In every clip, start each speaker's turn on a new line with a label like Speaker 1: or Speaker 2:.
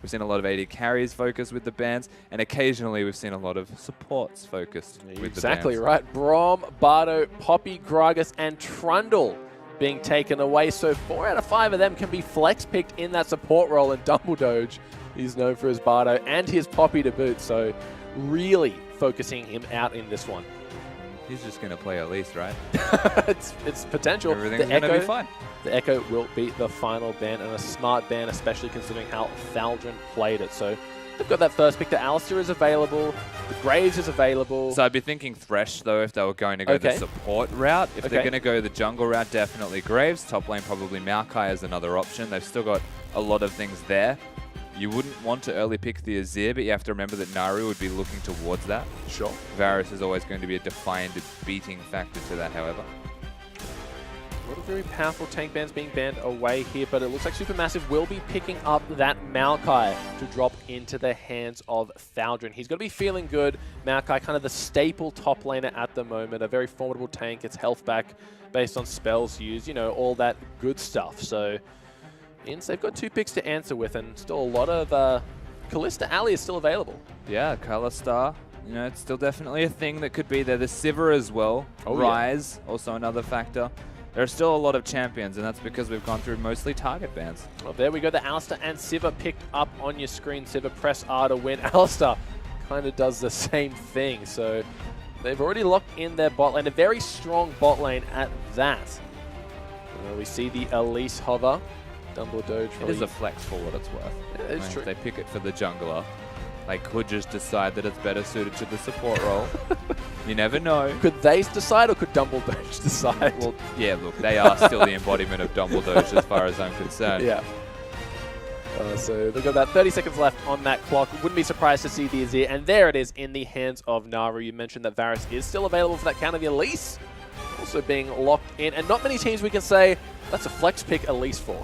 Speaker 1: We've seen a lot of AD carries focused with the bans, and occasionally we've seen a lot of supports focused with the bans.
Speaker 2: Exactly right. Brom, Bardo, Poppy, Gragas, and Trundle being taken away. So 4 out of 5 of them can be flex picked in that support role, and Dumbledoge is known for his Bardo and his Poppy to boot. So really focusing him out in this one.
Speaker 1: He's just going to play Elise, right?
Speaker 2: it's potential.
Speaker 1: Everything's going to be fine.
Speaker 2: The Echo will be the final ban, and a smart ban, especially considering how Faldron played it. So they've got that first pick. The Alistair is available. The Graves is available.
Speaker 1: So I'd be thinking Thresh, though, if they were going to go the support route. If they're going to go the jungle route, definitely Graves. Top lane, probably Maokai is another option. They've still got a lot of things there. You wouldn't want to early pick the Azir, but you have to remember that Naru would be looking towards that.
Speaker 2: Sure.
Speaker 1: Varus is always going to be a defined beating factor to that, however.
Speaker 2: A lot of very powerful tank bans being banned away here, but it looks like Supermassive will be picking up that Maokai to drop into the hands of Faldron. He's going to be feeling good. Maokai, kind of the staple top laner at the moment, a very formidable tank. It's health back based on spells used, you know, all that good stuff. So they've got 2 picks to answer with, and still a lot of Callista Alley is still available.
Speaker 1: Yeah, Kalistar, you know, it's still definitely a thing that could be there. The Sivir as well. Rise, also another factor. There are still a lot of champions, and that's because we've gone through mostly target bans.
Speaker 2: Well, there we go. The Alistair and Sivir picked up on your screen. Sivir, press R to win. Alistair kind of does the same thing. So they've already locked in their bot lane. A very strong bot lane at that. We see the Elise hover. Dumbledore.
Speaker 1: It is a flex for what it's worth.
Speaker 2: Yeah, it's true.
Speaker 1: If they pick it for the jungler, they could just decide that it's better suited to the support role. You never know.
Speaker 2: Could they decide, or could Dumbledore decide?
Speaker 1: Well, yeah, look, they are still the embodiment of Dumbledore as far as I'm concerned.
Speaker 2: Yeah. So they've got about 30 seconds left on that clock. Wouldn't be surprised to see the Azir. And there it is in the hands of Naru. You mentioned that Varus is still available for that counter. The Elise also being locked in. And not many teams we can say that's a flex pick Elise for.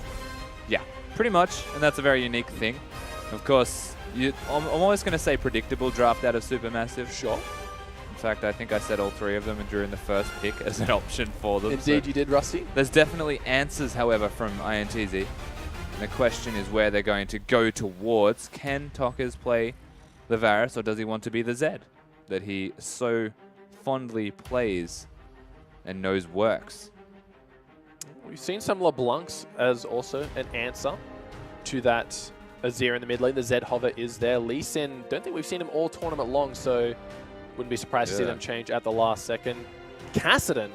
Speaker 1: Yeah, pretty much. And that's a very unique thing. Of course, I'm always going to say predictable draft out of Supermassive.
Speaker 2: Sure.
Speaker 1: In fact, I think I said all 3 of them during the first pick as an option for them.
Speaker 2: Indeed,
Speaker 1: so
Speaker 2: you did, Rusty.
Speaker 1: There's definitely answers, however, from INTZ. And the question is where they're going to go towards. Can Tockers play the Varus, or does he want to be the Zed that he so fondly plays and knows works?
Speaker 2: We've seen some LeBlancs as also an answer to that Azir in the mid lane. The Zed hover is there. Lee Sin, don't think we've seen him all tournament long, so wouldn't be surprised to see them change at the last second. Kassadin.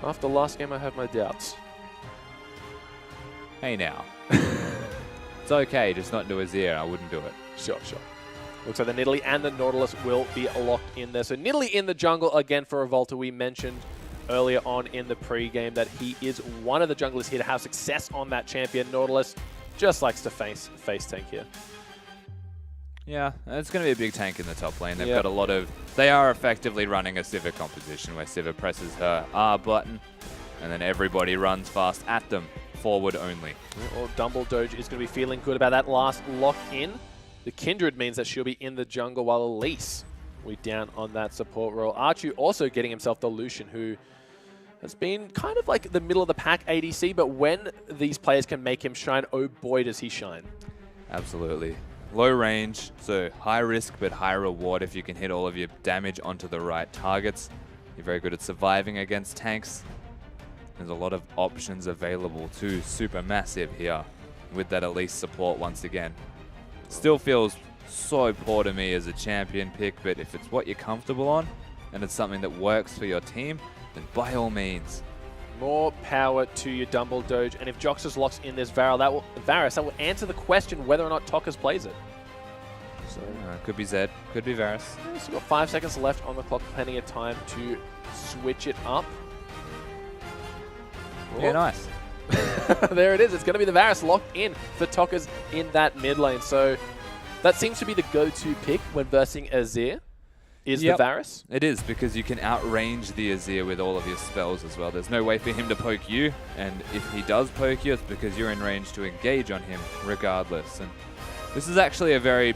Speaker 2: After last game, I have my doubts.
Speaker 1: Hey now. It's okay, just not do Azir. I wouldn't do it.
Speaker 2: Sure. Looks like the Nidalee and the Nautilus will be locked in there. So Nidalee in the jungle again for Revolta. We mentioned earlier on in the pre-game that he is one of the junglers here to have success on that champion. Nautilus just likes to face tank here.
Speaker 1: Yeah, it's going to be a big tank in the top lane. They've got a lot of... They are effectively running a Sivir composition where Sivir presses her R button and then everybody runs fast at them, forward only.
Speaker 2: Well, Dumbledore is going to be feeling good about that last lock in. The Kindred means that she'll be in the jungle while Elise will be down on that support role. Archu also getting himself the Lucian, who has been kind of like the middle of the pack ADC, but when these players can make him shine, oh boy does he shine.
Speaker 1: Absolutely. Low range, so high risk but high reward if you can hit all of your damage onto the right targets. You're very good at surviving against tanks. There's a lot of options available to Supermassive here with that Elise support once again. Still feels so poor to me as a champion pick, but if it's what you're comfortable on and it's something that works for your team, then by all means.
Speaker 2: More power to you, Dumbledore. And if Joxus locks in this Varus, that will answer the question whether or not Tockers plays it. So
Speaker 1: could be Zed, could be Varus.
Speaker 2: So we've got 5 seconds left on the clock, plenty of time to switch it up.
Speaker 1: Yeah, nice.
Speaker 2: There it is. It's going to be the Varus locked in for Tockers in that mid lane. So that seems to be the go-to pick when versing Azir. Is the Varus?
Speaker 1: It is, because you can outrange the Azir with all of your spells as well. There's no way for him to poke you, and if he does poke you, it's because you're in range to engage on him regardless. And this is actually a very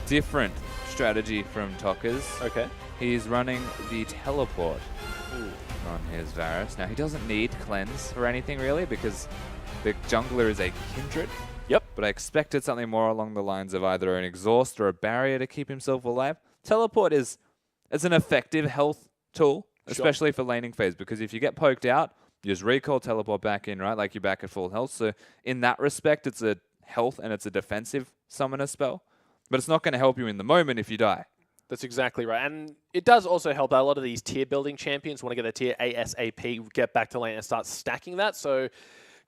Speaker 1: different strategy from Tockers.
Speaker 2: Okay.
Speaker 1: He's running the teleport on his Varus. Now, he doesn't need cleanse or anything really, because the jungler is a Kindred.
Speaker 2: Yep.
Speaker 1: but I expected something more along the lines of either an exhaust or a barrier to keep himself alive. Teleport is an effective health tool, especially for laning phase, because if you get poked out, you just recall, teleport back in, right? Like you're back at full health. So in that respect, it's a health and it's a defensive summoner spell, but it's not going to help you in the moment if you die.
Speaker 2: That's exactly right. And it does also help out a lot of these tier building champions want to get their tier ASAP, get back to lane and start stacking that. So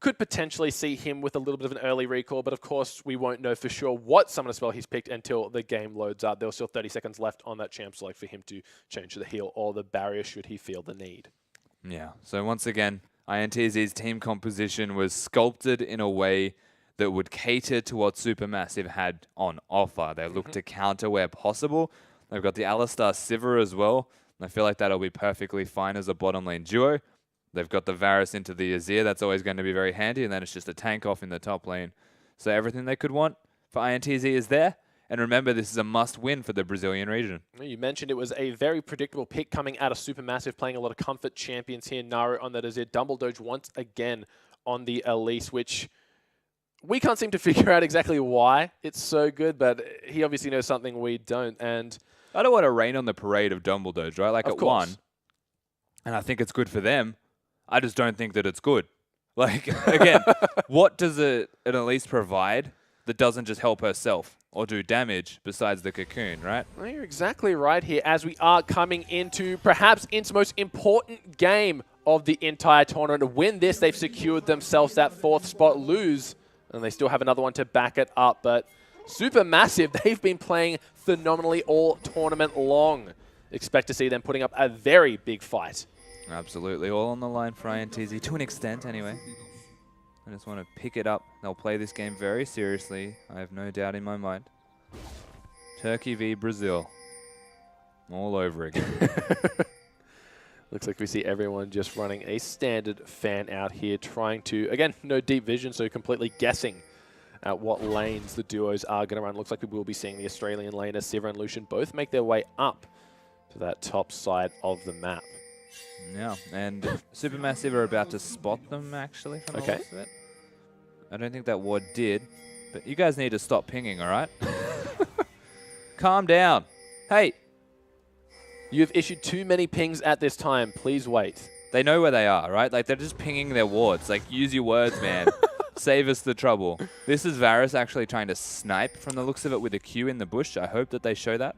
Speaker 2: could potentially see him with a little bit of an early recall, but of course we won't know for sure what summoner spell he's picked until the game loads up. There's still 30 seconds left on that champ select for him to change the heal or the barrier should he feel the need.
Speaker 1: Yeah, so once again, ITZ's team composition was sculpted in a way that would cater to what Supermassive had on offer. They looked to counter where possible. They've got the Alistar Sivir as well. And I feel like that'll be perfectly fine as a bottom lane duo. They've got the Varus into the Azir. That's always going to be very handy. And then it's just a tank off in the top lane. So everything they could want for ITZ is there. And remember, this is a must-win for the Brazilian region.
Speaker 2: You mentioned it was a very predictable pick coming out of Supermassive, playing a lot of comfort champions here. Naru on that Azir. Dumbledoge once again on the Elise, which we can't seem to figure out exactly why it's so good, but he obviously knows something we don't. And
Speaker 1: I don't want to rain on the parade of Dumbledoge, right? Like, it won. And I think it's good for them. I just don't think that it's good. Like, again, what does an Elise provide that doesn't just help herself or do damage besides the cocoon, right?
Speaker 2: Well, you're exactly right here as we are coming into perhaps its most important game of the entire tournament. To win this, they've secured themselves that 4th spot. Lose, and they still have another one to back it up. But Supermassive, they've been playing phenomenally all tournament long. Expect to see them putting up a very big fight.
Speaker 1: Absolutely. All on the line for ITZ, to an extent anyway. I just want to pick it up. They'll play this game very seriously. I have no doubt in my mind. Turkey v Brazil. All over again.
Speaker 2: Looks like we see everyone just running a standard fan out here, trying to, again, no deep vision, so completely guessing at what lanes the duos are going to run. Looks like we will be seeing the Australian laner, Sivir and Lucian, both make their way up to that top side of the map.
Speaker 1: Yeah, and Supermassive are about to spot them, actually, from the looks of it. I don't think that ward did, but you guys need to stop pinging, all right? Calm down. Hey.
Speaker 2: You've issued too many pings at this time. Please wait.
Speaker 1: They know where they are, right? Like, they're just pinging their wards. Like, use your words, man. Save us the trouble. This is Varus actually trying to snipe from the looks of it with a Q in the bush. I hope that they show that.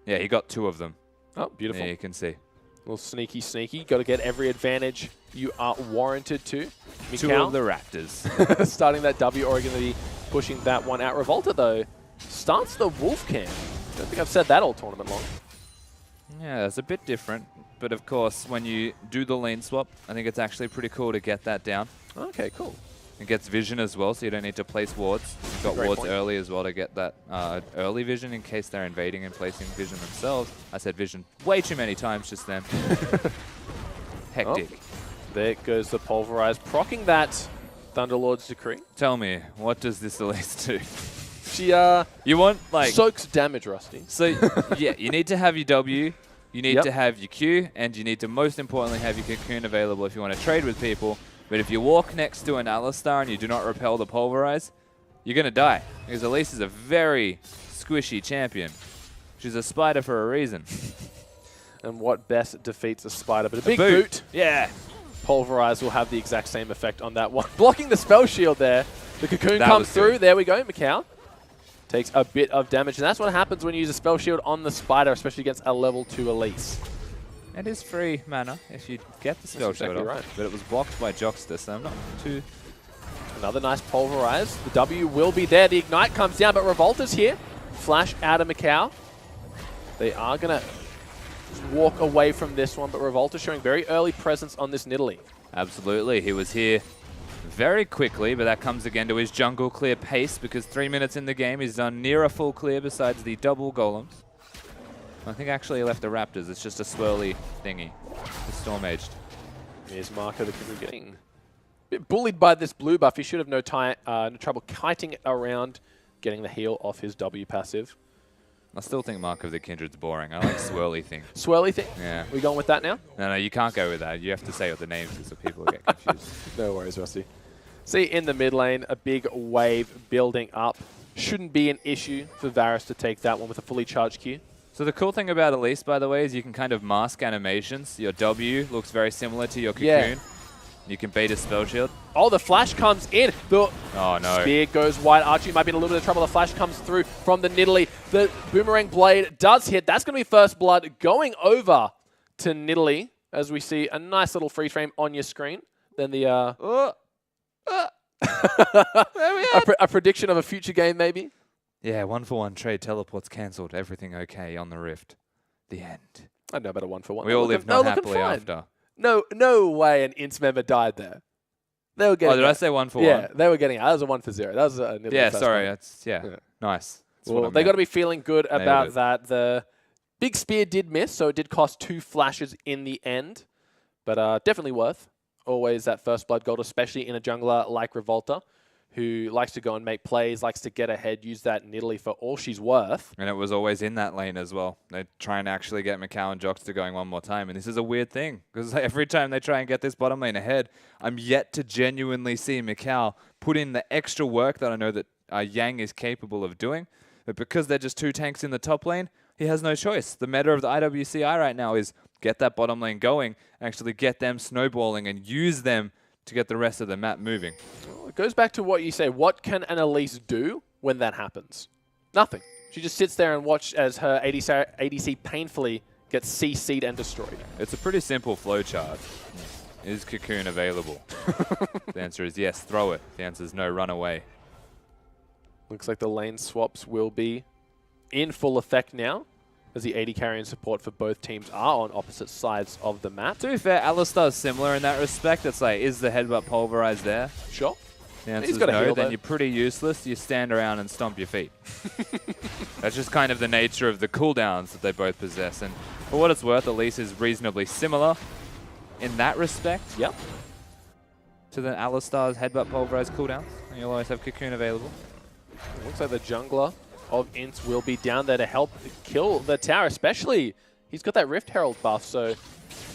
Speaker 1: Yeah, he got 2 of them.
Speaker 2: Oh, beautiful.
Speaker 1: Yeah, you can see.
Speaker 2: A little sneaky, sneaky. Got to get every advantage you are warranted to. Mikau,
Speaker 1: 2 of the Raptors.
Speaker 2: starting that W, or going to be pushing that one out. Revolta, though, starts the Wolf Camp. Don't think I've said that all tournament long.
Speaker 1: Yeah, it's a bit different. But of course, when you do the lane swap, I think it's actually pretty cool to get that down.
Speaker 2: Okay, cool.
Speaker 1: It gets vision as well, so you don't need to place wards. You've got wards early as well to get that early vision in case they're invading and placing vision themselves. I said vision way too many times just then. Hectic.
Speaker 2: Oh, there goes the Pulverize, proccing that Thunderlord's Decree.
Speaker 1: Tell me, what does this Elise do?
Speaker 2: She
Speaker 1: you want, like,
Speaker 2: soaks damage, Rusty.
Speaker 1: So, yeah, you need to have your W, you need to have your Q, and you need to, most importantly, have your Cocoon available if you want to trade with people. But if you walk next to an Alistar and you do not repel the Pulverize, you're going to die. Because Elise is a very squishy champion. She's a spider for a reason.
Speaker 2: And what best defeats a spider? But a big boot.
Speaker 1: Yeah.
Speaker 2: Pulverize will have the exact same effect on that one. Blocking the spell shield there. The Cocoon comes through. There we go. Mikau takes a bit of damage. And that's what happens when you use a spell shield on the spider, especially against a level 2 Elise.
Speaker 1: It is free mana if you get the spell shield off,
Speaker 2: right.
Speaker 1: But it was blocked by Jockster, so I'm not too...
Speaker 2: Another nice Pulverize. The W will be there. The Ignite comes down, but Revolta's here. Flash out of Mikau. They are going to walk away from this one, but Revolta showing very early presence on this Nidalee.
Speaker 1: Absolutely. He was here very quickly, but that comes again to his jungle clear pace, because 3 minutes in the game he's done near a full clear besides the double golems. I think actually he left the Raptors. It's just a swirly thingy. The Storm Aged.
Speaker 2: Here's Marco, the Kindred getting a bit bullied by this blue buff. He should have no trouble kiting it around, getting the heal off his W passive.
Speaker 1: I still think Mark of the Kindred's boring. I like swirly thing.
Speaker 2: Swirly thing?
Speaker 1: Yeah.
Speaker 2: We going with that now?
Speaker 1: No, you can't go with that. You have to say what the names is so people get confused.
Speaker 2: No worries, Rusty. See, in the mid lane, a big wave building up. Shouldn't be an issue for Varus to take that one with a fully charged Q.
Speaker 1: So the cool thing about Elise, by the way, is you can kind of mask animations. Your W looks very similar to your Cocoon.
Speaker 2: Yeah.
Speaker 1: You can bait a spell shield.
Speaker 2: Oh, the flash comes in. The
Speaker 1: Oh, no.
Speaker 2: spear goes wide. Archie might be in a little bit of trouble. The flash comes through from the Nidalee. The boomerang blade does hit. That's going to be first blood going over to Nidalee as we see a nice little freeze frame on your screen. Then the a prediction of a future game, maybe.
Speaker 1: Yeah, 1-for-1 trade teleports cancelled. Everything okay on the Rift. The end.
Speaker 2: I know about a 1-for-1.
Speaker 1: We all live not happily after.
Speaker 2: No way an Ints member died there. They were getting.
Speaker 1: Oh, did I say 1-for-1?
Speaker 2: Yeah, they were getting. That was a 1-for-0. That was a Nidalee
Speaker 1: Yeah,
Speaker 2: first
Speaker 1: sorry.
Speaker 2: game.
Speaker 1: That's nice. That's
Speaker 2: Well, they got to be feeling good about that. The big spear did miss, so it did cost 2 flashes in the end, but definitely worth. Always that first blood gold, especially in a jungler like Revolta, who likes to go and make plays, likes to get ahead, use that Nidalee for all she's worth.
Speaker 1: And it was always in that lane as well. They're trying to actually get Macau and Jox to going one more time. And this is a weird thing, because every time they try and get this bottom lane ahead, I'm yet to genuinely see Macau put in the extra work that I know that Yang is capable of doing. But because they're just 2 tanks in the top lane, he has no choice. The meta of the IWCI right now is get that bottom lane going, actually get them snowballing and use them to get the rest of the map moving.
Speaker 2: Well, it goes back to what you say. What can an Elise do when that happens? Nothing. She just sits there and watches as her ADC painfully gets CC'd and destroyed.
Speaker 1: It's a pretty simple flowchart. Is Cocoon available? The answer is yes, throw it. The answer is no, run away.
Speaker 2: Looks like the lane swaps will be in full effect now, as the AD carry and support for both teams are on opposite sides of the map.
Speaker 1: To be fair, Alistar's similar in that respect. It's like, is the headbutt pulverized there?
Speaker 2: Sure.
Speaker 1: The answer is no, then you're pretty useless. You stand around and stomp your feet. That's just kind of the nature of the cooldowns that they both possess. And for what it's worth, Elise is reasonably similar in that respect.
Speaker 2: Yep.
Speaker 1: To the Alistar's headbutt pulverized cooldowns. And you'll always have Cocoon available.
Speaker 2: It looks like the jungler of Ints will be down there to help kill the tower, especially he's got that Rift Herald buff, so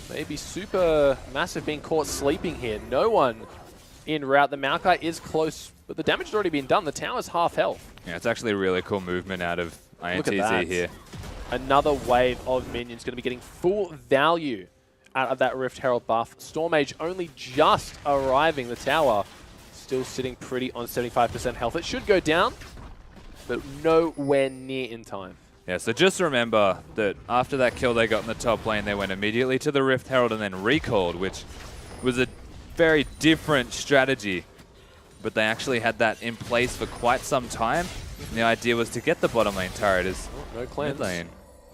Speaker 2: maybe super massive being caught sleeping here. No one in route. The Maokai is close, but the damage has already been done. The tower's half health.
Speaker 1: Yeah, it's actually a really cool movement out of ITZ here.
Speaker 2: Another wave of minions going to be getting full value out of that Rift Herald buff. Storm Mage only just arriving. The tower still sitting pretty on 75% health. It should go down, but nowhere near in time.
Speaker 1: Yeah, so just remember that after that kill they got in the top lane, they went immediately to the Rift Herald and then recalled, which was a very different strategy. But they actually had that in place for quite some time. And the idea was to get the bottom lane turret as
Speaker 2: no cleanse.
Speaker 1: mid-lane.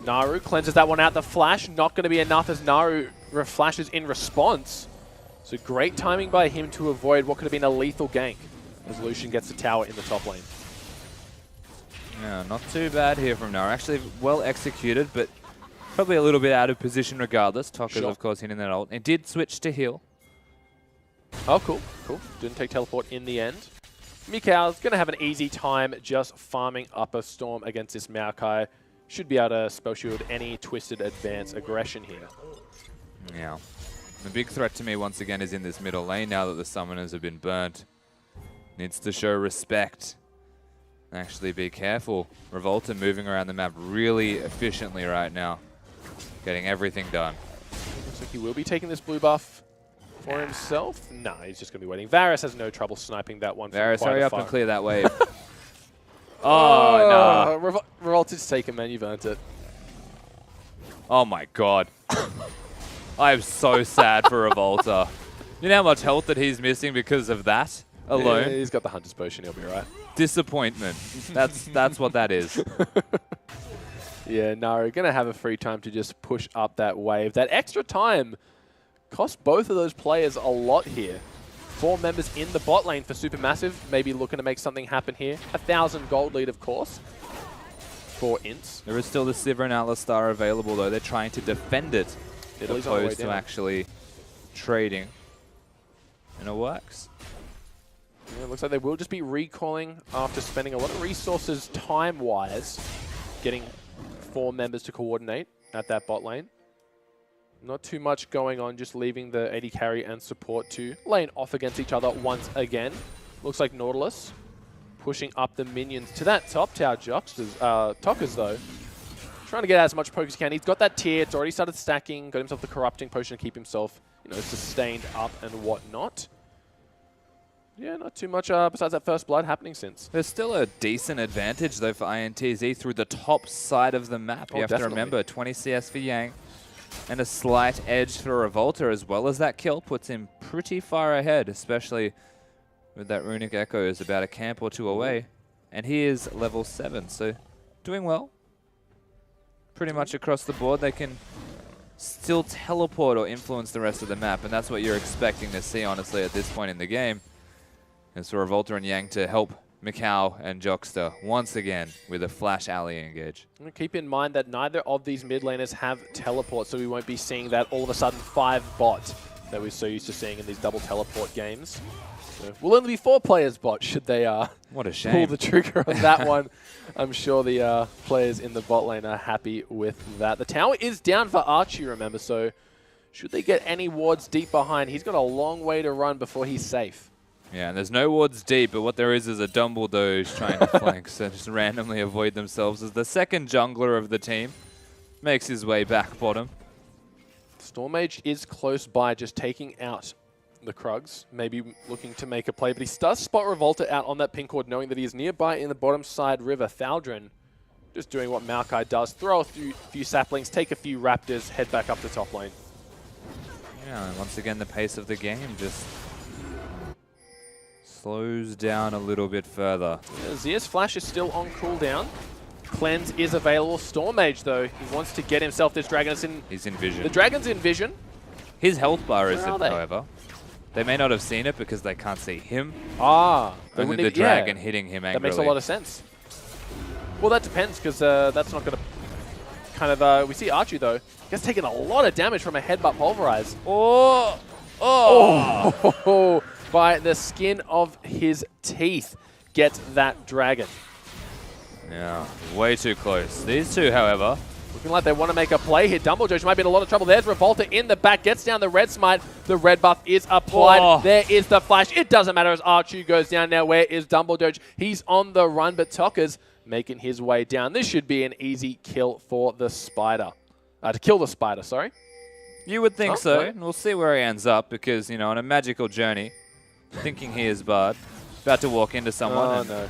Speaker 2: Naru cleanses that one out. The flash not going to be enough as Naru flashes in response. So great timing by him to avoid what could have been a lethal gank as Lucian gets the tower in the top lane.
Speaker 1: Yeah, not too bad here from Naru. Actually well executed, but probably a little bit out of position regardless. Tokka's of course hitting that ult. It did switch to heal.
Speaker 2: Oh, cool. Cool. Didn't take teleport in the end. Mikau's going to have an easy time just farming up a storm against this Maokai. Should be able to spell shield any twisted advance aggression here.
Speaker 1: Yeah. The big threat to me once again is in this middle lane now that the summoners have been burnt. Needs to show respect. Actually be careful. Revolta moving around the map really efficiently right now. Getting everything done.
Speaker 2: Looks like he will be taking this blue buff for himself. No, he's just going to be waiting. Varus has no trouble sniping that one.
Speaker 1: Varus, hurry up and clear that wave.
Speaker 2: Oh, no. Revolta's taken, man. You've earned it.
Speaker 1: Oh my god. I am so sad for Revolta. You know how much health that he's missing because of that alone?
Speaker 2: Yeah, he's got the Hunter's Potion. He'll be right.
Speaker 1: Disappointment. That's what that is.
Speaker 2: Yeah, Naru going to have a free time to just push up that wave. That extra time cost both of those players a lot here. 4 members in the bot lane for Supermassive. Maybe looking to make something happen here. 1,000 gold lead, of course, for Ints.
Speaker 1: There is still the Sivir and Alistar available, though. They're trying to defend it as opposed to actually trading. And it works.
Speaker 2: Yeah, it looks like they will just be recalling after spending a lot of resources time-wise, getting 4 members to coordinate at that bot lane. Not too much going on, just leaving the AD carry and support to lane off against each other once again. Looks like Nautilus pushing up the minions to that top tower. Tokkers, though, trying to get as much poke as he can. He's got that tier. It's already started stacking. Got himself the corrupting potion to keep himself, sustained up and whatnot. Yeah, not too much besides that first blood happening since.
Speaker 1: There's still a decent advantage, though, for INTZ through the top side of the map. You have to remember, 20 CS for Yang and a slight edge for Revolta, as well as that kill, puts him pretty far ahead, especially with that Runic Echo is about a camp or two away. And he is level 7, so doing well. Pretty much across the board, they can still teleport or influence the rest of the map, and that's what you're expecting to see, honestly, at this point in the game. It's for Revolta and Yang to help Mikau and Jockster once again with a flash alley engage.
Speaker 2: And keep in mind that neither of these mid laners have teleport, so we won't be seeing that all of a sudden 5 bot that we're so used to seeing in these double teleport games. So we'll only be 4 players bot should they
Speaker 1: what a shame.
Speaker 2: pull the trigger on that one. I'm sure the players in the bot lane are happy with that. The tower is down for Archie, remember, so should they get any wards deep behind, he's got a long way to run before he's safe.
Speaker 1: Yeah, and there's no wards deep, but what there is a Dumbledore trying to flank, so just randomly avoid themselves as the second jungler of the team makes his way back bottom.
Speaker 2: Stormage is close by, just taking out the Krugs, maybe looking to make a play, but he does spot Revolta out on that pink ward, knowing that he is nearby in the bottom side river. Thaldrin just doing what Maokai does, throw a few saplings, take a few raptors, head back up the top lane.
Speaker 1: Yeah, and once again the pace of the game just slows down a little bit further.
Speaker 2: Yeah, Zea's flash is still on cooldown. Cleanse is available. Stormage, though, he wants to get himself this dragon.
Speaker 1: He's in vision.
Speaker 2: The dragon's in vision.
Speaker 1: His health bar isn't, however. They may not have seen it because they can't see him.
Speaker 2: Ah.
Speaker 1: Only the dragon hitting him angrily.
Speaker 2: That makes a lot of sense. Well, that depends, because that's not going to kind of... we see Archie, though. He's taken a lot of damage from a headbutt pulverize.
Speaker 1: Oh!
Speaker 2: Oh! By the skin of his teeth, gets that dragon.
Speaker 1: Yeah, way too close. These two, however,
Speaker 2: looking like they want to make a play here. Dumbledore might be in a lot of trouble. There's Revolta in the back, gets down the red smite. The red buff is applied.
Speaker 1: Oh.
Speaker 2: There is the flash. It doesn't matter as Archie goes down now. Where is Dumbledore? He's on the run, but Tokkers making his way down. This should be an easy kill for the spider. To kill the spider, sorry.
Speaker 1: You would think so. And we'll see where he ends up because, on a magical journey, thinking he is Bard, about to walk into someone.
Speaker 2: Oh,
Speaker 1: and
Speaker 2: no.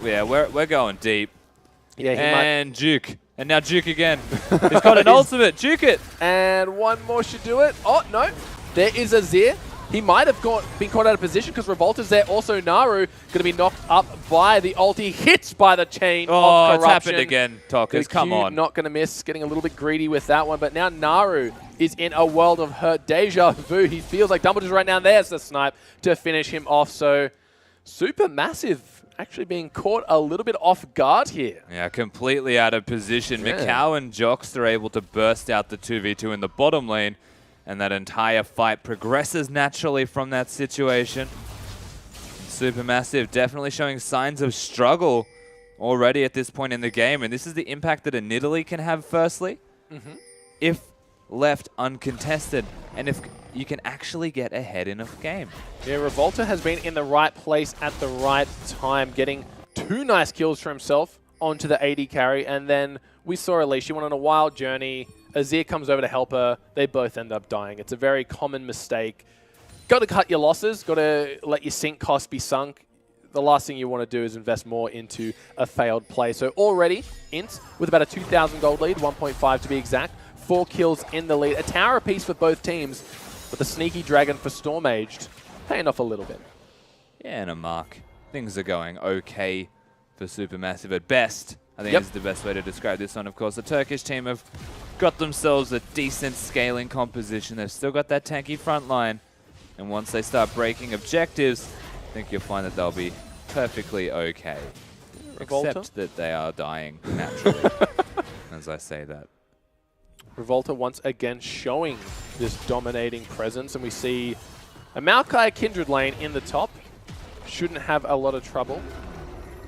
Speaker 1: Yeah, we're going deep.
Speaker 2: Yeah,
Speaker 1: and Duke. And now Duke again. He's got an ultimate. Duke it.
Speaker 2: And one more should do it. Oh, no. There is a Zir. He might have been caught out of position because Revolta's there. Also, Naru going to be knocked up by the ulti. Hits by the chain of corruption.
Speaker 1: It's happened again, Tokkers. Come on.
Speaker 2: Not going to miss. Getting a little bit greedy with that one. But now Naru is in a world of hurt. Deja vu. He feels like Dumbledore's right now. There's the snipe to finish him off. So, super massive. Actually being caught a little bit off guard here.
Speaker 1: Yeah, completely out of position. Yeah. Mikau and Jox are able to burst out the 2v2 in the bottom lane, and that entire fight progresses naturally from that situation. Supermassive definitely showing signs of struggle already at this point in the game, and this is the impact that a Nidalee can have firstly, if left uncontested, and if you can actually get ahead in a game.
Speaker 2: Yeah, Revolta has been in the right place at the right time, getting 2 nice kills for himself onto the AD carry, and then we saw Elise. She went on a wild journey. Azir comes over to help her. They both end up dying. It's a very common mistake. Got to cut your losses. Got to let your sink cost be sunk. The last thing you want to do is invest more into a failed play. So already, Int with about a 2,000 gold lead, 1.5 to be exact. 4 kills in the lead. A tower apiece for both teams. But the sneaky dragon for Stormaged paying off a little bit.
Speaker 1: Yeah, and a mark. Things are going okay for Supermassive at best. I think is the best way to describe this one. Of course, the Turkish team have got themselves a decent scaling composition. They've still got that tanky front line. And once they start breaking objectives, I think you'll find that they'll be perfectly okay.
Speaker 2: Revolta?
Speaker 1: Except that they are dying naturally, as I say that.
Speaker 2: Revolta once again showing this dominating presence, and we see a Maokai Kindred lane in the top. Shouldn't have a lot of trouble.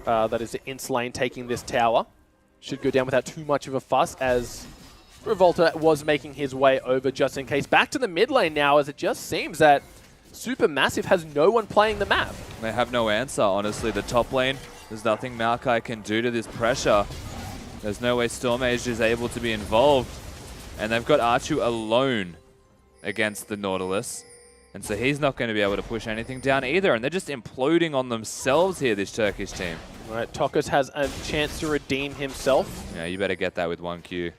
Speaker 2: That is the Int's lane taking this tower. Should go down without too much of a fuss as Revolta was making his way over just in case. Back to the mid lane now, as it just seems that Supermassive has no one playing the map.
Speaker 1: They have no answer, honestly. The top lane, there's nothing Maokai can do to this pressure. There's no way Stormage is able to be involved. And they've got Archu alone against the Nautilus. And so he's not going to be able to push anything down either. And they're just imploding on themselves here, this Turkish team.
Speaker 2: All right, Tokas has a chance to redeem himself.
Speaker 1: Yeah, you better get that with 1Q.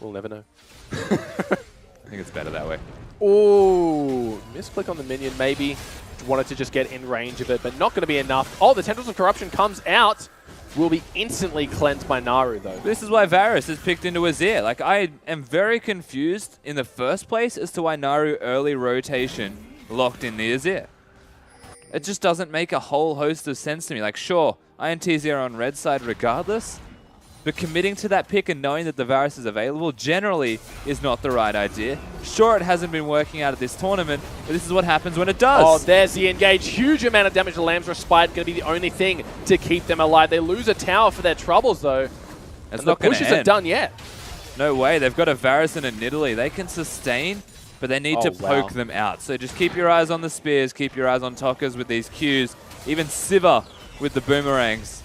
Speaker 2: We'll never know.
Speaker 1: I think it's better that way.
Speaker 2: Ooh, misclick on the minion maybe. Wanted to just get in range of it, but not going to be enough. Oh, the Tendrils of Corruption comes out. Will be instantly cleansed by Naru, though.
Speaker 1: This is why Varus is picked into Azir. Like, I am very confused in the first place as to why Naru early rotation locked in the Azir. It just doesn't make a whole host of sense to me. Like, sure, ITZ are on red side regardless, but committing to that pick and knowing that the Varus is available generally is not the right idea. Sure, it hasn't been working out at this tournament, but this is what happens when it does.
Speaker 2: Oh, there's the engage. Huge amount of damage to Lamb's Respite. Going to be the only thing to keep them alive. They lose a tower for their troubles, though.
Speaker 1: It's
Speaker 2: and
Speaker 1: not
Speaker 2: the pushes aren't done yet.
Speaker 1: No way. They've got a Varus and a Nidalee. They can sustain, but they need to poke them out. So just keep your eyes on the spears, keep your eyes on Tokas with these Qs, even Siva with the boomerangs.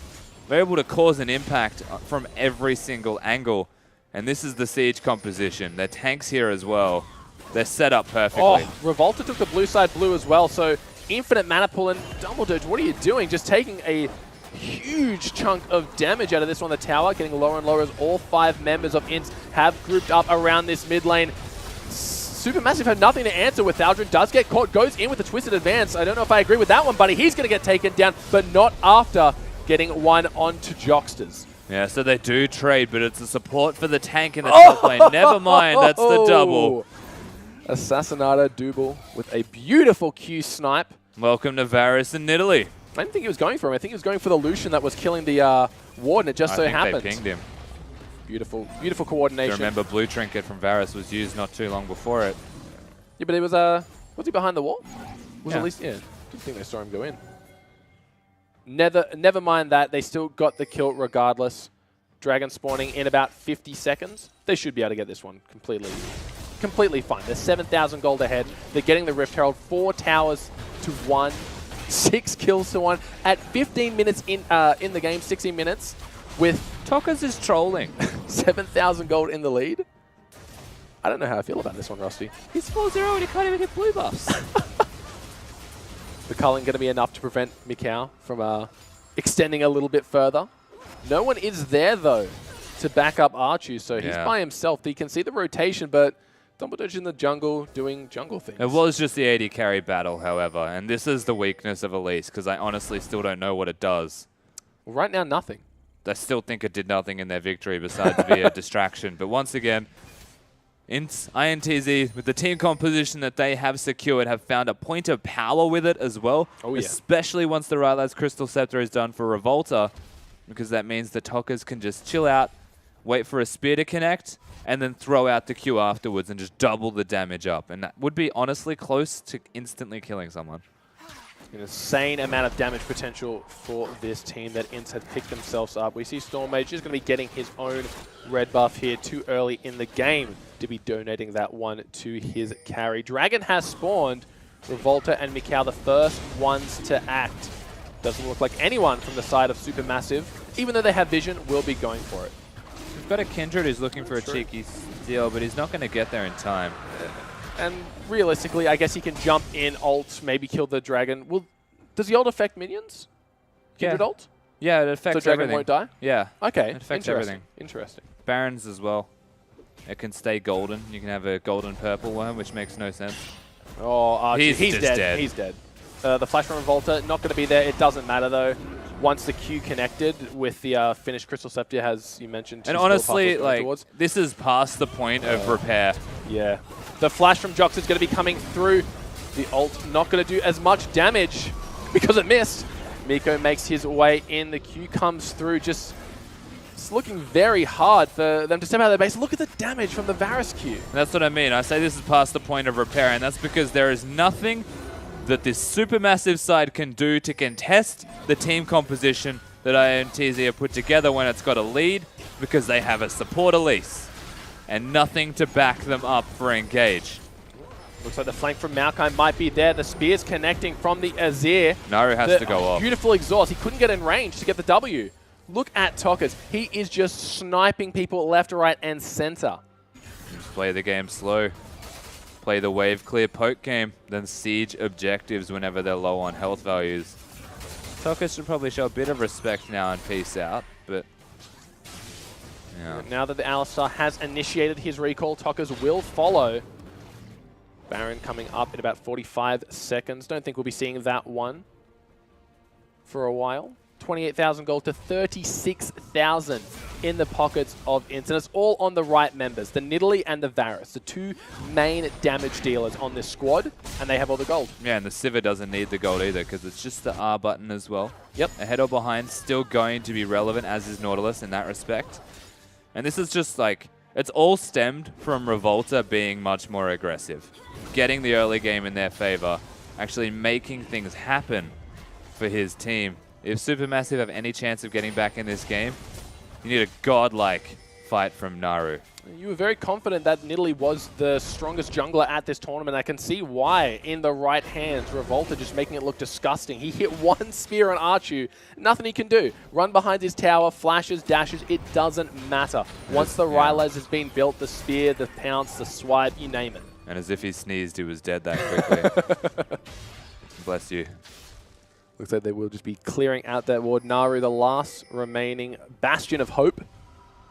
Speaker 1: They're able to cause an impact from every single angle. And this is the siege composition. Their tanks here as well. They're set up perfectly.
Speaker 2: Oh, Revolta took the blue side blue as well, so infinite mana pull and Double Doge, what are you doing? Just taking a huge chunk of damage out of this one. The tower getting lower and lower as all 5 members of INTZ have grouped up around this mid lane. Supermassive had nothing to answer with. Thaldrin does get caught, goes in with a twisted advance. I don't know if I agree with that one, buddy. He's going to get taken down, but not after getting one onto Jocksters.
Speaker 1: Yeah, so they do trade, but it's a support for the tank in the top lane. Never mind, that's the double.
Speaker 2: Assassinata double with a beautiful Q snipe.
Speaker 1: Welcome to Varus and Nidalee.
Speaker 2: I didn't think he was going for him. I think he was going for the Lucian that was killing the Warden. It just so happened.
Speaker 1: They pinged him.
Speaker 2: Beautiful, beautiful coordination.
Speaker 1: You remember Blue Trinket from Varus was used not too long before it.
Speaker 2: Yeah, but it was, was he behind the wall? Was at least, yeah. Didn't think they saw him go in. Never mind that. They still got the kill regardless. Dragon spawning in about 50 seconds. They should be able to get this one completely fine. They're 7,000 gold ahead. They're getting the Rift Herald. 4 towers to 1. 6 kills to 1. At 15 minutes in the game, 16 minutes, with
Speaker 1: Tokas is trolling.
Speaker 2: 7,000 gold in the lead. I don't know how I feel about this one, Rusty.
Speaker 1: He's 4-0 and he can't even get blue buffs.
Speaker 2: The culling going to be enough to prevent Mikau from extending a little bit further. No one is there, though, to back up Archu, so he's by himself. He can see the rotation, but Dumbledore's in the jungle doing jungle things.
Speaker 1: It was just the AD carry battle, however, and this is the weakness of Elise, because I honestly still don't know what it does.
Speaker 2: Well, right now, nothing.
Speaker 1: I still think it did nothing in their victory besides be a distraction. But once again, INTZ, with the team composition that they have secured, have found a point of power with it as well. Oh, yeah. Especially once the Rylat's Crystal Scepter is done for Revolta, because that means the Tokas can just chill out, wait for a spear to connect, and then throw out the Q afterwards and just double the damage up. And that would be honestly close to instantly killing someone.
Speaker 2: An insane amount of damage potential for this team that INTZ had picked themselves up. We see Stormmage is going to be getting his own red buff here too early in the game to be donating that one to his carry. Dragon has spawned. Revolta and Mikau the first ones to act. Doesn't look like anyone from the side of Supermassive, even though they have vision, will be going for it.
Speaker 1: We've got a Kindred who's looking for a cheeky steal, but he's not going to get there in time.
Speaker 2: And realistically, I guess he can jump in, ult, maybe kill the dragon. Does the ult affect minions? Kindred ult?
Speaker 1: Yeah, it affects
Speaker 2: so dragon
Speaker 1: everything.
Speaker 2: Won't die?
Speaker 1: Yeah.
Speaker 2: Okay.
Speaker 1: It affects everything.
Speaker 2: Interesting.
Speaker 1: Barons as well. It can stay golden. You can have a golden purple one, which makes no sense.
Speaker 2: Oh, Archie, he's
Speaker 1: dead.
Speaker 2: He's dead. The flash from Revolta, not going to be there. It doesn't matter, though. Once the Q connected with the finished Crystal Scepter, as you mentioned.
Speaker 1: And honestly, like, this is past the point of repair.
Speaker 2: Yeah. The flash from Jox is going to be coming through. The ult not going to do as much damage because it missed. Miko makes his way in. The Q comes through. Just it's looking very hard for them to step out of their base. Look at the damage from the Varus Q.
Speaker 1: And that's what I mean. I say this is past the point of repair, and that's because there is nothing that this Supermassive side can do to contest the team composition that INTZ have put together when it's got a lead, because they have a support Elise. and nothing to back them up for engage.
Speaker 2: Looks like the flank from Maokai might be there. The spear's connecting from the Azir.
Speaker 1: Naru has to go off.
Speaker 2: Beautiful exhaust. He couldn't get in range to get the W. Look at Tokas. He is just sniping people left, right, and center.
Speaker 1: Just play the game slow. Play the wave clear poke game, then siege objectives whenever they're low on health values. Tokas should probably show a bit of respect now and peace out, but yeah.
Speaker 2: Now that the Alistar has initiated his recall, Tokas will follow. Baron coming up in about 45 seconds. Don't think we'll be seeing that one for a while. 28,000 gold to 36,000 in the pockets of Ints. And it's all on the right members, the Nidalee and the Varus, the two main damage dealers on this squad, and they have all the gold.
Speaker 1: Yeah, and the Sivir doesn't need the gold either because it's just the R button as well.
Speaker 2: Yep.
Speaker 1: Ahead or behind, still going to be relevant, as is Nautilus in that respect. And this is just like, it's all stemmed from Revolta being much more aggressive. Getting the early game in their favor, actually making things happen for his team. If Supermassive have any chance of getting back in this game, you need a godlike fight from Naru.
Speaker 2: You were very confident that Nidalee was the strongest jungler at this tournament. I can see why in the right hands. Revolta just making it look disgusting. He hit one spear on Archu. Nothing he can do. Run behind his tower, flashes, dashes. It doesn't matter. Once the Rylez has been built, the spear, the pounce, the swipe, you name it.
Speaker 1: And as if he sneezed, he was dead that quickly. Bless you.
Speaker 2: Looks like they will just be clearing out that ward. Naru, the last remaining bastion of hope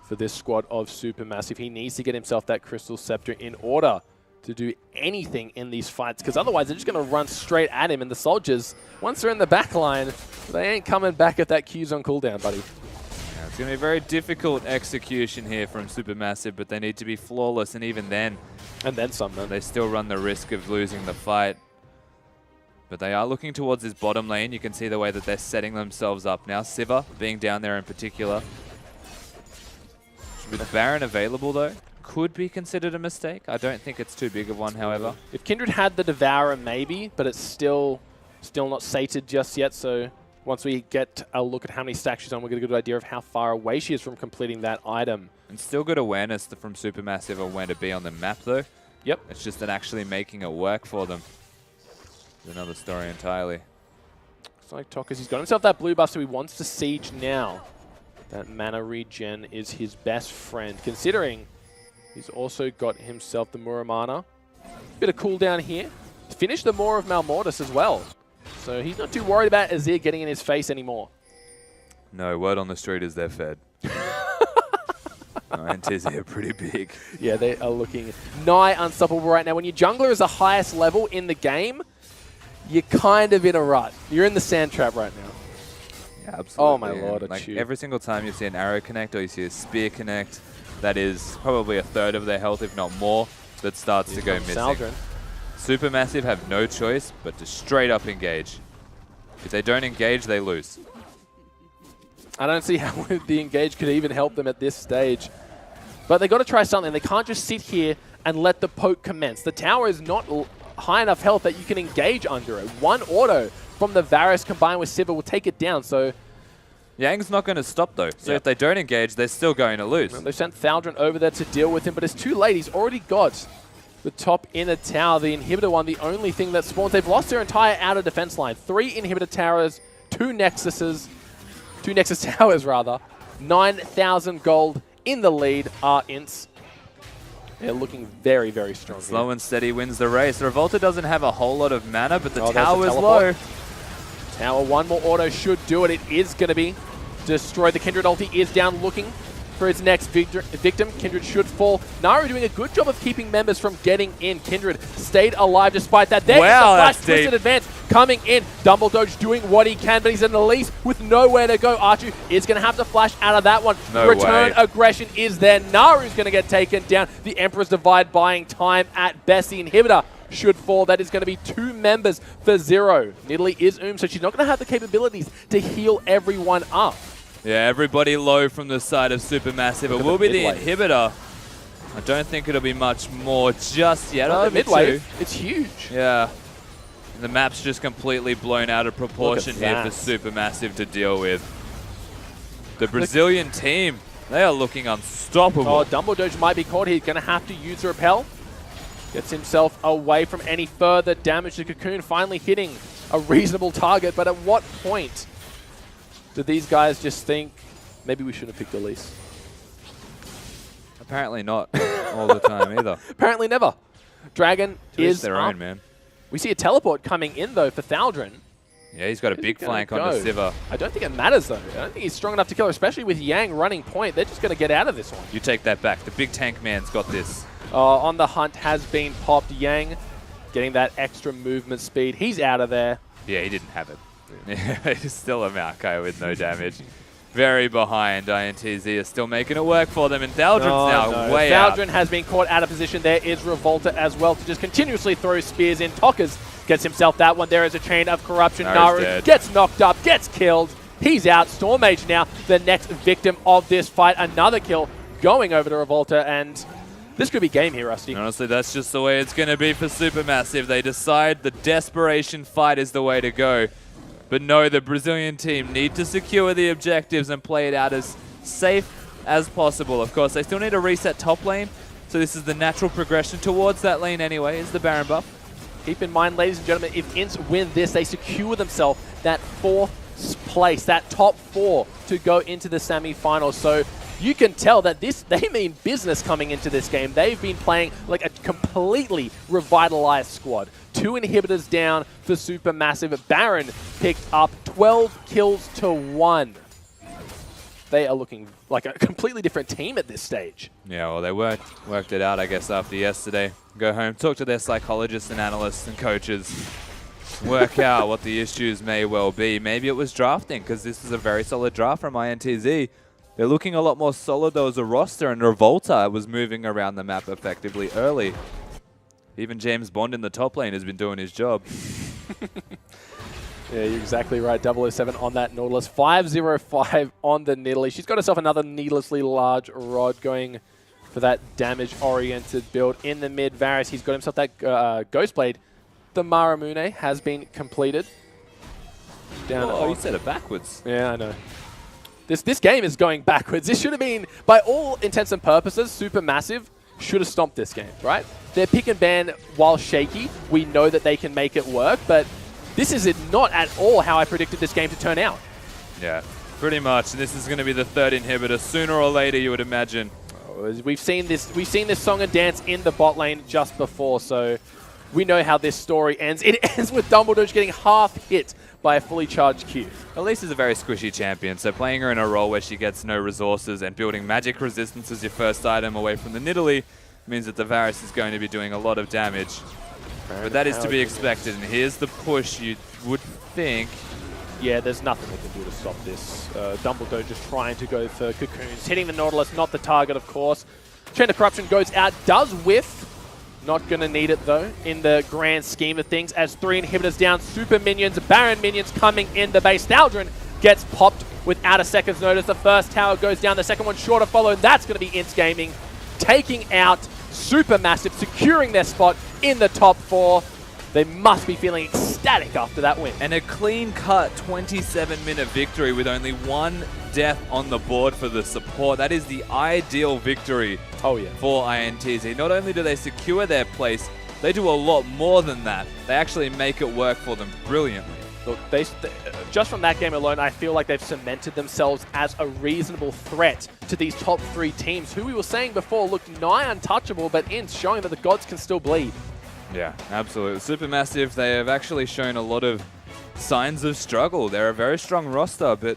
Speaker 2: for this squad of Supermassive. He needs to get himself that Crystal Scepter in order to do anything in these fights, because otherwise they're just going to run straight at him, and the soldiers, once they're in the back line, they ain't coming back if that Q's on cooldown, buddy.
Speaker 1: Yeah, it's going to be a very difficult execution here from Supermassive, but they need to be flawless, and even then...
Speaker 2: And then some, man.
Speaker 1: They still run the risk of losing the fight. But they are looking towards this bottom lane. You can see the way that they're setting themselves up now. Sivir being down there in particular. With Baron available, though, could be considered a mistake. I don't think it's too big of one, however.
Speaker 2: If Kindred had the Devourer, maybe, but it's still not sated just yet. So once we get a look at how many stacks she's on, we'll get a good idea of how far away she is from completing that item.
Speaker 1: And still good awareness from Supermassive of where to be on the map, though.
Speaker 2: Yep.
Speaker 1: It's just that actually making it work for them. Another story entirely.
Speaker 2: Looks like Tokas, he's got himself that blue buff, so he wants to siege now. That mana regen is his best friend, considering he's also got himself the Muramana. Bit of cooldown here. Finished the Maw of Malmortis as well. So he's not too worried about Azir getting in his face anymore.
Speaker 1: No, word on the street is they're fed. ITZ are pretty big.
Speaker 2: Yeah, they are looking nigh unstoppable right now. When your jungler is the highest level in the game, you're kind of in a rut. You're in the sand trap right now.
Speaker 1: Yeah, absolutely.
Speaker 2: Oh my lord,
Speaker 1: like every single time you see an arrow connect or you see a spear connect, that is probably a third of their health, if not more, that starts to go missing.
Speaker 2: Saldren.
Speaker 1: Supermassive have no choice but to straight up engage. If they don't engage, they lose.
Speaker 2: I don't see how the engage could even help them at this stage. But they got to try something. They can't just sit here and let the poke commence. The tower is not high enough health that you can engage under it. One auto from the Varus combined with Sivir will take it down. So
Speaker 1: Yang's not going to stop, though. So if they don't engage, they're still going to lose.
Speaker 2: They've sent Thaldren over there to deal with him, but it's too late. He's already got the top inner tower, the inhibitor one, the only thing that spawns. They've lost their entire outer defense line. 3 inhibitor towers, 2 Nexus towers, rather. 9,000 gold in the lead are Ints. They're looking very, very strong.
Speaker 1: Slow and steady wins the race. Revolta doesn't have a whole lot of mana, but the tower is low.
Speaker 2: Tower, one more auto should do it. It is going to be destroyed. The Kindred ulti is down, looking for its next victim. Kindred should fall. Naru doing a good job of keeping members from getting in. Kindred stayed alive despite that. There is the flash twisted advance coming in. Dumbledore doing what he can, but he's in the least with nowhere to go. Archu is going to have to flash out of that one. Return aggression is there. Naru's going to get taken down. The Emperor's Divide buying time at best. The inhibitor should fall. That is going to be 2 members for 0. Nidalee is so she's not going to have the capabilities to heal everyone up.
Speaker 1: Yeah, everybody low from the side of Supermassive. It will be the inhibitor. I don't think it'll be much more just yet.
Speaker 2: No, mid wave, it's huge.
Speaker 1: Yeah. And the map's just completely blown out of proportion here for Supermassive to deal with. The Brazilian team They are looking unstoppable.
Speaker 2: Oh, Dumbledore might be caught. He's going to have to use Repel. Gets himself away from any further damage to Cocoon, finally hitting a reasonable target. But at what point do these guys just think, maybe we shouldn't have picked Elise?
Speaker 1: Apparently not all the time either.
Speaker 2: Apparently never. Dragon is
Speaker 1: their
Speaker 2: up.
Speaker 1: own, man.
Speaker 2: We see a teleport coming in, though, for Thaldrun.
Speaker 1: Yeah, he's got a big flank on the Sivir.
Speaker 2: I don't think it matters, though. I don't think he's strong enough to kill her, especially with Yang running point. They're just going to get out of this one.
Speaker 1: You take that back. The big tank man's got this.
Speaker 2: On the hunt has been popped. Yang getting that extra movement speed. He's out of there.
Speaker 1: Yeah, he didn't have it. He's still a Maokai with no damage. Very behind. ITZ is still making it work for them, and Thaldrun's way out.
Speaker 2: Thaldrun has been caught out of position. There is Revolta as well to just continuously throw spears in. Tokas gets himself that one. There is a chain of corruption. Naru gets knocked up, gets killed. He's out. Storm Mage now the next victim of this fight. Another kill going over to Revolta, and this could be game here, Rusty.
Speaker 1: Honestly, that's just the way it's going to be for Supermassive. They decide the desperation fight is the way to go. But no, the Brazilian team need to secure the objectives and play it out as safe as possible. Of course, they still need to reset top lane, so this is the natural progression towards that lane anyway, is the Baron buff.
Speaker 2: Keep in mind, ladies and gentlemen, if Ints win this, they secure themselves that 4th place, that top 4 to go into the semi-finals. So you can tell that they mean business coming into this game. They've been playing like a completely revitalized squad. 2 inhibitors down for Supermassive. Baron picked up 12 kills to 1. They are looking like a completely different team at this stage.
Speaker 1: Yeah, well, they worked it out, I guess, after yesterday. Go home, talk to their psychologists and analysts and coaches. Work out what the issues may well be. Maybe it was drafting, because this is a very solid draft from ITZ. They're looking a lot more solid, though, as a roster, and Revolta was moving around the map effectively early. Even James Bond in the top lane has been doing his job.
Speaker 2: Yeah, you're exactly right. 007 on that Nautilus. 505 on the Nidalee. She's got herself another needlessly large rod going for that damage-oriented build. In the mid, Varus, he's got himself that Ghostblade. The Maramune has been completed.
Speaker 1: Oh, you said it backwards.
Speaker 2: Yeah, I know. This game is going backwards. This should have been, by all intents and purposes, Supermassive should have stomped this game, right? Their pick and ban, while shaky, we know that they can make it work, but this is not at all how I predicted this game to turn out.
Speaker 1: Yeah, pretty much. And this is going to be the 3rd inhibitor. Sooner or later, you would imagine.
Speaker 2: We've seen this song and dance in the bot lane just before, so we know how this story ends. It ends with Dumbledore getting half hit by a fully charged Q.
Speaker 1: Elise is a very squishy champion, so playing her in a role where she gets no resources and building magic resistance as your first item away from the Nidalee means that the Varus is going to be doing a lot of damage. But that is to be expected, and here's the push you would think.
Speaker 2: Yeah, there's nothing they can do to stop this. Dumbledore just trying to go for Cocoons. Hitting the Nautilus, not the target, of course. Chain of Corruption goes out, does whiff. Not going to need it, though, in the grand scheme of things. As 3 inhibitors down, Super Minions, Baron Minions coming in the base. Thaldrun gets popped without a second's notice. The first tower goes down, the second one sure to follow, and that's going to be Ints Gaming taking out Supermassive, securing their spot in the top 4. They must be feeling ecstatic after that win.
Speaker 1: And a clean-cut 27-minute victory with only 1 death on the board for the support. That is the ideal victory for ITZ. Not only do they secure their place, they do a lot more than that. They actually make it work for them brilliantly.
Speaker 2: Look, just from that game alone, I feel like they've cemented themselves as a reasonable threat to these top 3 teams, who we were saying before looked nigh untouchable, but Ints showing that the gods can still bleed.
Speaker 1: Yeah, absolutely. Supermassive, they have actually shown a lot of signs of struggle. They're a very strong roster, but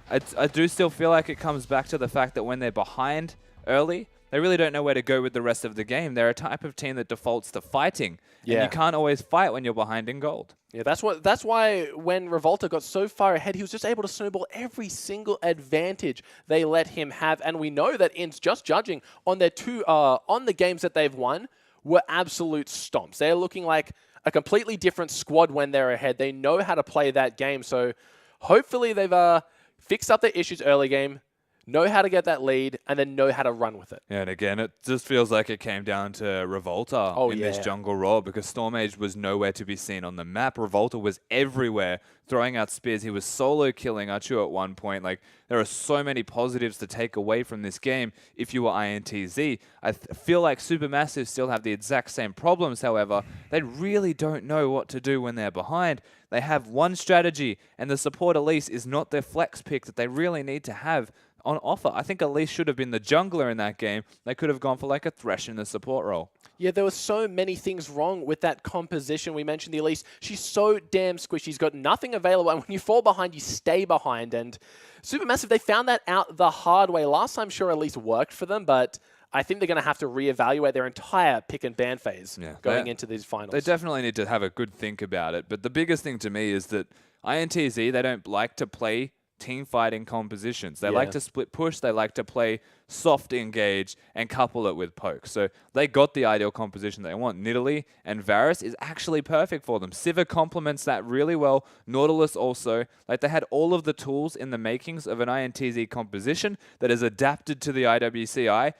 Speaker 1: I do still feel like it comes back to the fact that when they're behind early, they really don't know where to go with the rest of the game. They're a type of team that defaults to fighting, and you can't always fight when you're behind in gold.
Speaker 2: Yeah, that's why when Revolta got so far ahead, he was just able to snowball every single advantage they let him have, and we know that Ints, just judging on their on the games that they've won, were absolute stomps. They're looking like a completely different squad when they're ahead. They know how to play that game, so hopefully they've fixed up their issues early game, know how to get that lead, and then know how to run with it.
Speaker 1: Yeah, and again, it just feels like it came down to Revolta in this jungle role because Stormage was nowhere to be seen on the map. Revolta was everywhere, throwing out spears. He was solo killing Achu at one point. Like, there are so many positives to take away from this game if you were INTZ. I feel like Supermassive still have the exact same problems, however. They really don't know what to do when they're behind. They have one strategy, and the support Elise is not their flex pick that they really need to have on offer. I think Elise should have been the jungler in that game. They could have gone for like a Thresh in the support role.
Speaker 2: Yeah, there were so many things wrong with that composition. We mentioned the Elise. She's so damn squishy. She's got nothing available. And when you fall behind, you stay behind. And Supermassive, they found that out the hard way. Last time, sure, Elise worked for them, but I think they're going to have to reevaluate their entire pick and ban phase going into these finals.
Speaker 1: They definitely need to have a good think about it. But the biggest thing to me is that INTZ, they don't like to play team fighting compositions. They like to split push, they like to play soft engage and couple it with poke. So they got the ideal composition they want. Nidalee and Varus is actually perfect for them. Sivir complements that really well. Nautilus also. Like, they had all of the tools in the makings of an INTZ composition that is adapted to the IWCI,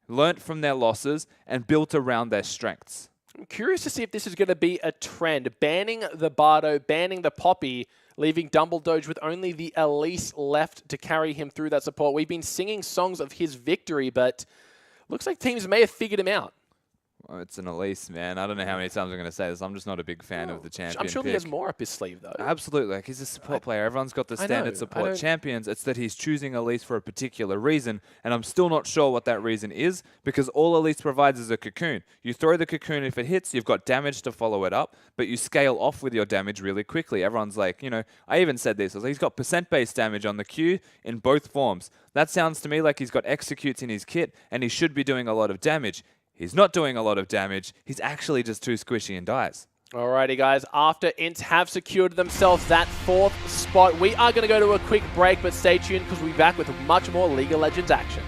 Speaker 1: learnt from their losses, and built around their strengths.
Speaker 2: I'm curious to see if this is going to be a trend. Banning the Bardo, banning the Poppy, leaving Dumbledore with only the Elise left to carry him through that support. We've been singing songs of his victory, but looks like teams may have figured him out.
Speaker 1: Well, it's an Elise, man. I don't know how many times I'm going to say this. I'm just not a big fan of the champion
Speaker 2: I'm sure
Speaker 1: pick.
Speaker 2: he has more up his sleeve, though.
Speaker 1: Absolutely. Like, he's a support player. Everyone's got the standard support champions. It's that he's choosing Elise for a particular reason, and I'm still not sure what that reason is, because all Elise provides is a cocoon. You throw the cocoon, if it hits, you've got damage to follow it up, but you scale off with your damage really quickly. Everyone's like, you know, I even said this. I was like, he's got percent-based damage on the Q in both forms. That sounds to me like he's got executes in his kit, and he should be doing a lot of damage. He's not doing a lot of damage. He's actually just too squishy and dies.
Speaker 2: Alrighty, guys. After Ints have secured themselves that 4th spot, we are going to go to a quick break, but stay tuned because we'll be back with much more League of Legends action.